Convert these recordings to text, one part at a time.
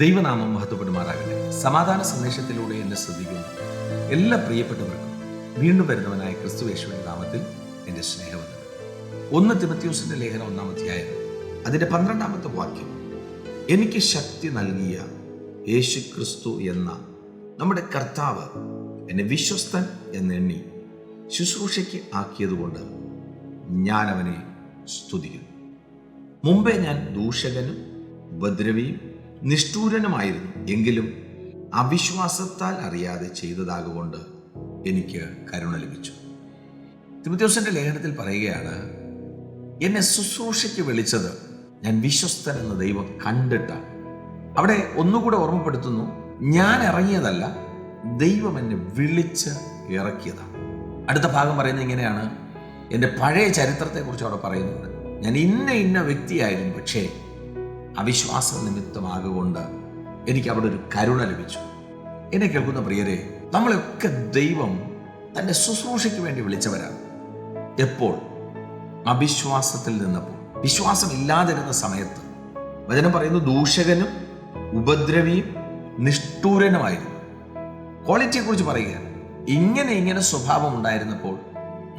ദൈവനാമം മഹത്വപ്പെടുമാറാകട്ടെ. സമാധാന സന്ദേശത്തിലൂടെ എന്നെ ശ്രദ്ധിക്കുന്ന എല്ലാ പ്രിയപ്പെട്ടവർക്കും വീണ്ടും വരുന്നവനായ ക്രിസ്തുയേശുവിന്റെ നാമത്തിൽ എൻ്റെ സ്നേഹവന്ദനം. 1 തിമോഥെയോസിന്റെ ലേഖനം 1-ാം അധ്യായം അതിൻ്റെ 12-ാമത്തെ വാക്യം, എനിക്ക് ശക്തി നൽകിയ യേശു ക്രിസ്തു എന്ന നമ്മുടെ കർത്താവ് എന്നെ വിശ്വസ്തൻ എന്നെണ്ണി ശുശ്രൂഷയ്ക്ക് ആക്കിയതുകൊണ്ട് ഞാൻ അവനെ സ്തുതിക്കുന്നു. മുമ്പേ ഞാൻ ദൂഷകനും ഉപദ്രവിയും നിഷ്ഠൂരനുമായിരുന്നു, എങ്കിലും അവിശ്വാസത്താൽ അറിയാതെ ചെയ്തതാകൊണ്ട് എനിക്ക് കരുണ ലഭിച്ചു. തിമോഥെയോസിന്റെ ലേഖനത്തിൽ പറയുകയാണ്, എന്നെ ശുശ്രൂഷയ്ക്ക് വിളിച്ചത് ഞാൻ വിശ്വസ്തൻ എന്ന ദൈവം കണ്ടിട്ടാണ്. അവിടെ ഒന്നുകൂടെ ഓർമ്മപ്പെടുത്തുന്നു, ഞാൻ ഇറങ്ങിയതല്ല, ദൈവം എന്നെ വിളിച്ച് ഇറക്കിയതാണ്. അടുത്ത ഭാഗം പറയുന്നത് ഇങ്ങനെയാണ്, എൻ്റെ പഴയ ചരിത്രത്തെക്കുറിച്ച് അവിടെ പറയുന്നുണ്ട്. ഞാൻ ഇന്ന വ്യക്തിയായിരുന്നു, പക്ഷേ അവിശ്വാസ നിമിത്തമാകൊണ്ട് എനിക്ക് അവിടെ ഒരു കരുണ ലഭിച്ചു. എന്നെ കേൾക്കുന്ന പ്രിയരെ, നമ്മളെയൊക്കെ ദൈവം തൻ്റെ ശുശ്രൂഷയ്ക്ക് വേണ്ടി വിളിച്ചവരാണ്. എപ്പോൾ? അവിശ്വാസത്തിൽ നിന്നപ്പോൾ, വിശ്വാസം ഇല്ലാതിരുന്ന സമയത്ത്. വചനം പറയുന്നു, ദൂഷകനും ഉപദ്രവിയും നിഷ്ഠൂരനുമായിരുന്നു. ക്വാളിറ്റിയെ കുറിച്ച് പറയുകയാണ്. ഇങ്ങനെ സ്വഭാവം ഉണ്ടായിരുന്നപ്പോൾ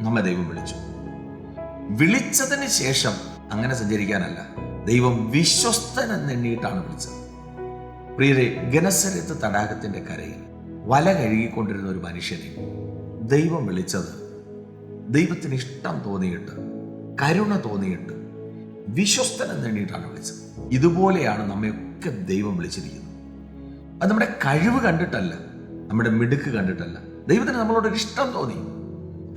നമ്മെ ദൈവം വിളിച്ചു. വിളിച്ചതിന് ശേഷം അങ്ങനെ സഞ്ചരിക്കാനല്ല, ദൈവം വിശ്വസ്തൻ എന്നെണ്ണിയിട്ടാണ് വിളിച്ചത്. പ്രിയരെ, ഗനസരത്ത് തടാകത്തിന്റെ കരയിൽ വല കഴുകിക്കൊണ്ടിരുന്ന ഒരു മനുഷ്യനെ ദൈവം വിളിച്ചത് ദൈവത്തിന് ഇഷ്ടം തോന്നിയിട്ട്, കരുണ തോന്നിയിട്ട്, വിശ്വസ്തൻ എന്നെണ്ണിയിട്ടാണ് വിളിച്ചത്. ഇതുപോലെയാണ് നമ്മയൊക്കെ ദൈവം വിളിച്ചിരിക്കുന്നത്. അത് നമ്മുടെ കഴിവ് കണ്ടിട്ടല്ല, നമ്മുടെ മിടുക്ക് കണ്ടിട്ടല്ല. ദൈവത്തിന് നമ്മളോടൊരു ഇഷ്ടം തോന്നി.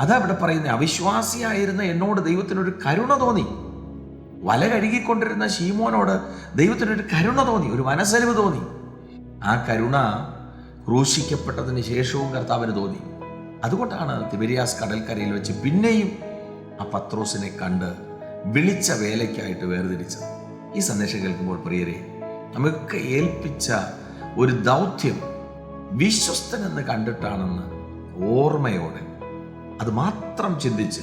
അതാ ഇവിടെ പറയുന്നത്, അവിശ്വാസിയായിരുന്ന എന്നോട് ദൈവത്തിനൊരു കരുണ തോന്നി. വല കഴുകിക്കൊണ്ടിരുന്ന ശീമോനോട് ദൈവത്തിനൊരു കരുണ തോന്നി, ഒരു മനസ്സലിവ് തോന്നി. ആ കരുണ ക്രൂശിക്കപ്പെട്ടതിന് ശേഷവും കർത്താവിന് തോന്നി. അതുകൊണ്ടാണ് തിബരിയാസ് കടൽക്കരയിൽ വെച്ച് പിന്നെയും ആ പത്രോസിനെ കണ്ട് വിളിച്ച വേലയ്ക്കായിട്ട് വേർതിരിച്ചത്. ഈ സന്ദേശം കേൾക്കുമ്പോൾ പ്രിയരെ, നമുക്ക് ഏൽപ്പിച്ച ഒരു ദൗത്യം വിശ്വസ്തൻ എന്ന് കണ്ടിട്ടാണെന്ന് ഓർമ്മയോടെ അത് മാത്രം ചിന്തിച്ച്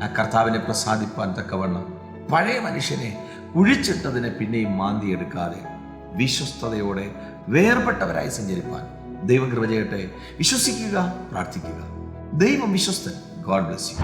ആ കർത്താവിനെ പ്രസാദിപ്പാൻ തക്കവണ്ണം പഴയ മനുഷ്യനെ കുഴിച്ചിട്ടതിനെ പിന്നെയും മാന്തിയെടുക്കാതെ വിശ്വസ്തയോടെ വേർപെട്ടവരായി സഞ്ചരിപ്പാൻ ദൈവം കൃപ ചെയ്യട്ടെ. വിശ്വസിക്കുക, പ്രാർത്ഥിക്കുക. ദൈവം വിശ്വസ്തൻ. God bless U.